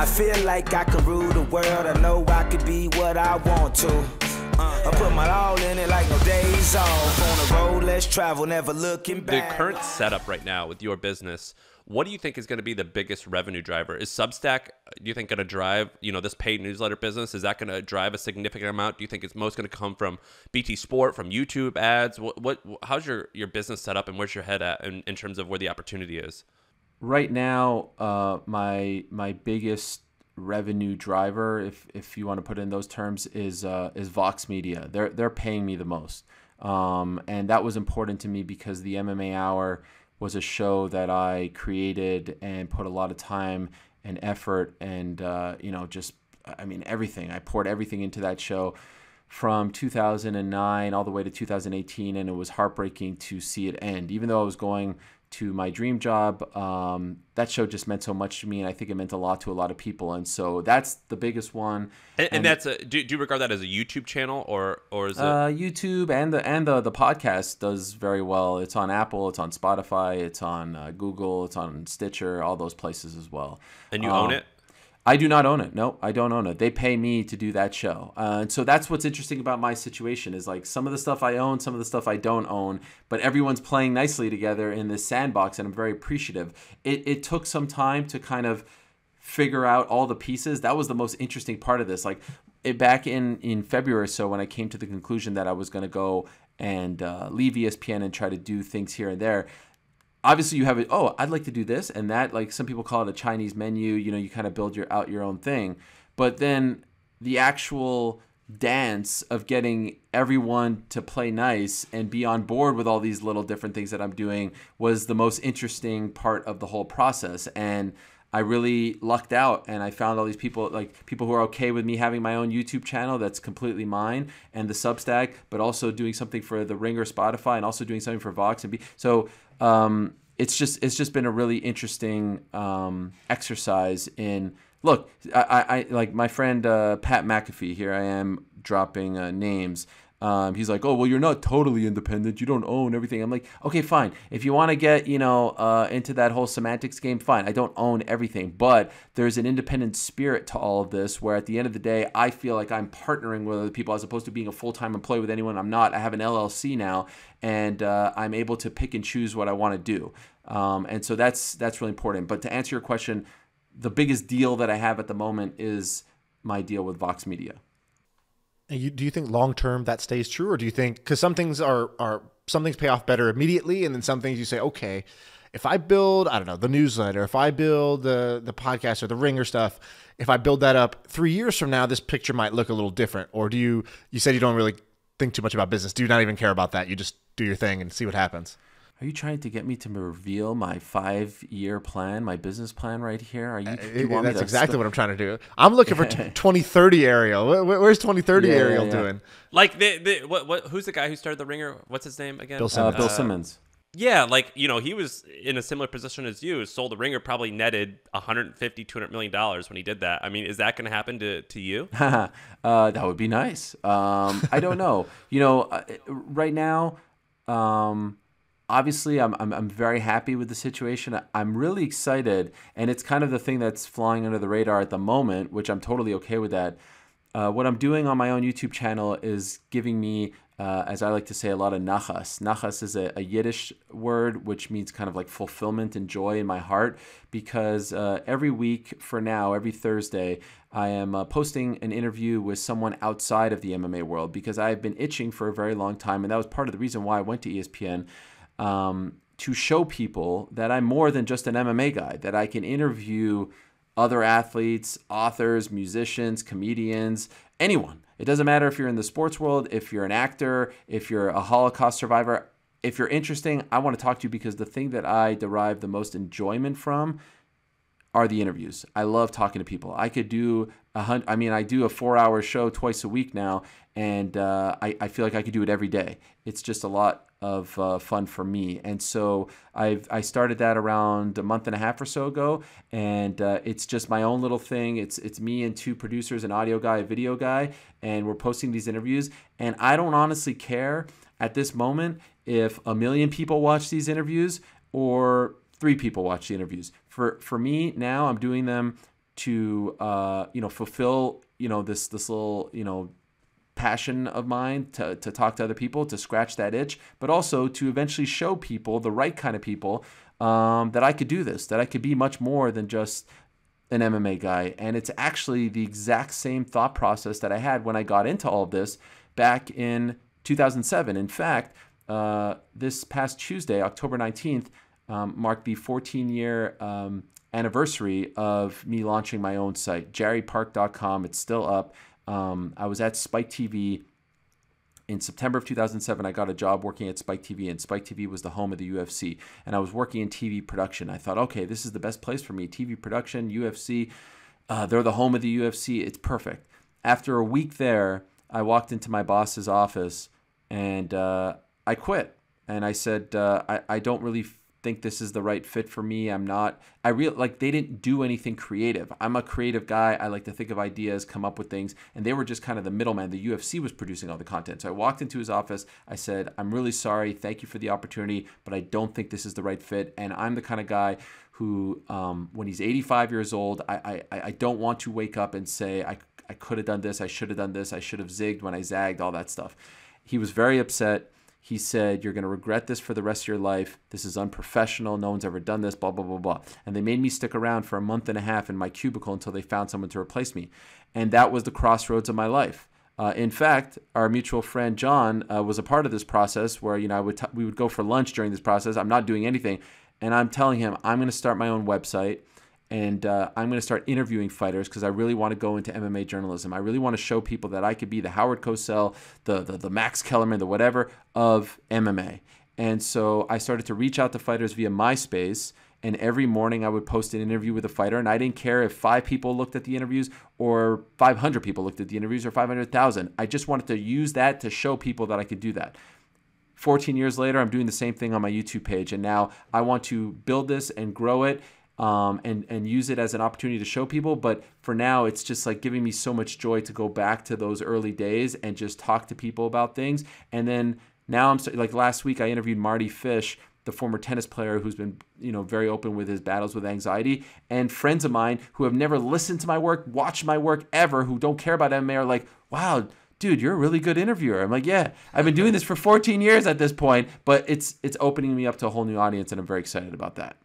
I feel like I could rule the world. I know I could be what I want to. I put my all in it like no days off. On the road, let's travel, never looking back. The current setup right now with your business, what do you think is going to be the biggest revenue driver? Is Substack, do you think, going to drive, this paid newsletter business? Is that going to drive a significant amount? Do you think it's most going to come from BT Sport, from YouTube ads? How's your business set up, and where's your head at in terms of where the opportunity is? Right now, my biggest revenue driver, if you want to put it in those terms, is Vox Media. They're paying me the most, and that was important to me because the MMA Hour was a show that I created and put a lot of time and effort and everything. I poured everything into that show from 2009 all the way to 2018, and it was heartbreaking to see it end. Even though I was going to my dream job, that show just meant so much to me, and I think it meant a lot to a lot of people. And so that's the biggest one. And that's do you regard that as a YouTube channel or is it YouTube and the podcast does very well. It's on Apple, it's on Spotify, it's on Google, it's on Stitcher, all those places as well. And you own it? I do not own it. No, I don't own it. They pay me to do that show. And so that's what's interesting about my situation is like some of the stuff I own, some of the stuff I don't own, but everyone's playing nicely together in this sandbox, and I'm very appreciative. It took some time to kind of figure out all the pieces. That was the most interesting part of this. Like back in February or so, when I came to the conclusion that I was going to go and leave ESPN and try to do things here and there, obviously you have it, I'd like to do this and that. Like some people call it a Chinese menu. You kind of build out your own thing. But then the actual dance of getting everyone to play nice and be on board with all these little different things that I'm doing was the most interesting part of the whole process. And I really lucked out, and I found all these people who are okay with me having my own YouTube channel that's completely mine, and the Substack, but also doing something for The Ringer, Spotify, and also doing something for Vox and it's just been a really interesting exercise in. Look, I like my friend Pat McAfee. Here I am dropping names. He's like, oh, well, you're not totally independent. You don't own everything. I'm like, okay, fine. If you want to get, into that whole semantics game, fine. I don't own everything. But there's an independent spirit to all of this where at the end of the day, I feel like I'm partnering with other people as opposed to being a full-time employee with anyone. I'm not. I have an LLC now, and I'm able to pick and choose what I want to do. And so that's really important. But to answer your question, the biggest deal that I have at the moment is my deal with Vox Media. Do you think long-term that stays true, or do you think, because some things some things pay off better immediately, and then some things you say, okay, if I build, I don't know, the newsletter, if I build the podcast or the Ringer stuff, if I build that up 3 years from now, this picture might look a little different? Or do you said you don't really think too much about business. Do you not even care about that? You just do your thing and see what happens. Are you trying to get me to reveal my 5-year plan, my business plan right here? That's exactly what I'm trying to do. I'm looking for 2030 Ariel. Where's 2030 Ariel doing? Like who's the guy who started The Ringer? What's his name again? Bill Simmons. Bill Simmons. Yeah, he was in a similar position as you. Sold The Ringer, probably netted $150, $200 million when he did that. I mean, is that going to happen to you? That would be nice. I don't know. Right now, obviously, I'm very happy with the situation. I'm really excited, and it's kind of the thing that's flying under the radar at the moment, which I'm totally okay with that. What I'm doing on my own YouTube channel is giving me, as I like to say, a lot of nachas. Nachas is a Yiddish word, which means kind of like fulfillment and joy in my heart, because every week for now, every Thursday, I am posting an interview with someone outside of the MMA world, because I've been itching for a very long time, and that was part of the reason why I went to ESPN. To show people that I'm more than just an MMA guy, that I can interview other athletes, authors, musicians, comedians, anyone. It doesn't matter if you're in the sports world, if you're an actor, if you're a Holocaust survivor. If you're interesting, I want to talk to you, because the thing that I derive the most enjoyment from are the interviews. I love talking to people. I could do I do a 4-hour show twice a week now, and I feel like I could do it every day. It's just a lot of fun for me. And so I started that around a month and a half or so ago, and it's just my own little thing. It's me and 2 producers, an audio guy, a video guy, and we're posting these interviews. And I don't honestly care at this moment if 1 million people watch these interviews or 3 people watch the interviews. For me now, I'm doing them to fulfill this little passion of mine to talk to other people, to scratch that itch, but also to eventually show people, the right kind of people, that I could do this, that I could be much more than just an MMA guy. And it's actually the exact same thought process that I had when I got into all of this back in 2007. In fact, this past Tuesday, October 19th, marked the 14-year anniversary of me launching my own site, jerrypark.com. It's still up. I was at Spike TV in September of 2007. I got a job working at Spike TV, and Spike TV was the home of the UFC. And I was working in TV production. I thought, okay, this is the best place for me. TV production, UFC, they're the home of the UFC. It's perfect. After a week there, I walked into my boss's office and I quit. And I said, I don't really think this is the right fit for me. They didn't do anything creative. I'm a creative guy. I like to think of ideas, come up with things. And they were just kind of the middleman. The UFC was producing all the content. So I walked into his office. I said, I'm really sorry. Thank you for the opportunity, but I don't think this is the right fit. And I'm the kind of guy who, when he's 85 years old, I don't want to wake up and say, I could have done this. I should have done this. I should have zigged when I zagged, all that stuff. He was very upset. He said, you're going to regret this for the rest of your life. This is unprofessional. No one's ever done this, blah, blah, blah, blah. And they made me stick around for a month and a half in my cubicle until they found someone to replace me. And that was the crossroads of my life. In fact, our mutual friend John was a part of this process where, we would go for lunch during this process. I'm not doing anything. And I'm telling him, I'm going to start my own website. And I'm going to start interviewing fighters because I really want to go into MMA journalism. I really want to show people that I could be the Howard Cosell, the Max Kellerman, the whatever of MMA. And so I started to reach out to fighters via MySpace. And every morning I would post an interview with a fighter. And I didn't care if 5 people looked at the interviews or 500 people looked at the interviews or 500,000. I just wanted to use that to show people that I could do that. 14 years later, I'm doing the same thing on my YouTube page. And now I want to build this and grow it. And use it as an opportunity to show people. But for now, it's just like giving me so much joy to go back to those early days and just talk to people about things. And then now like last week, I interviewed Marty Fish, the former tennis player who's been, very open with his battles with anxiety. And friends of mine who have never listened to my work, watched my work ever, who don't care about MMA are like, wow, dude, you're a really good interviewer. I'm like, yeah, I've been doing this for 14 years at this point, but it's opening me up to a whole new audience, and I'm very excited about that.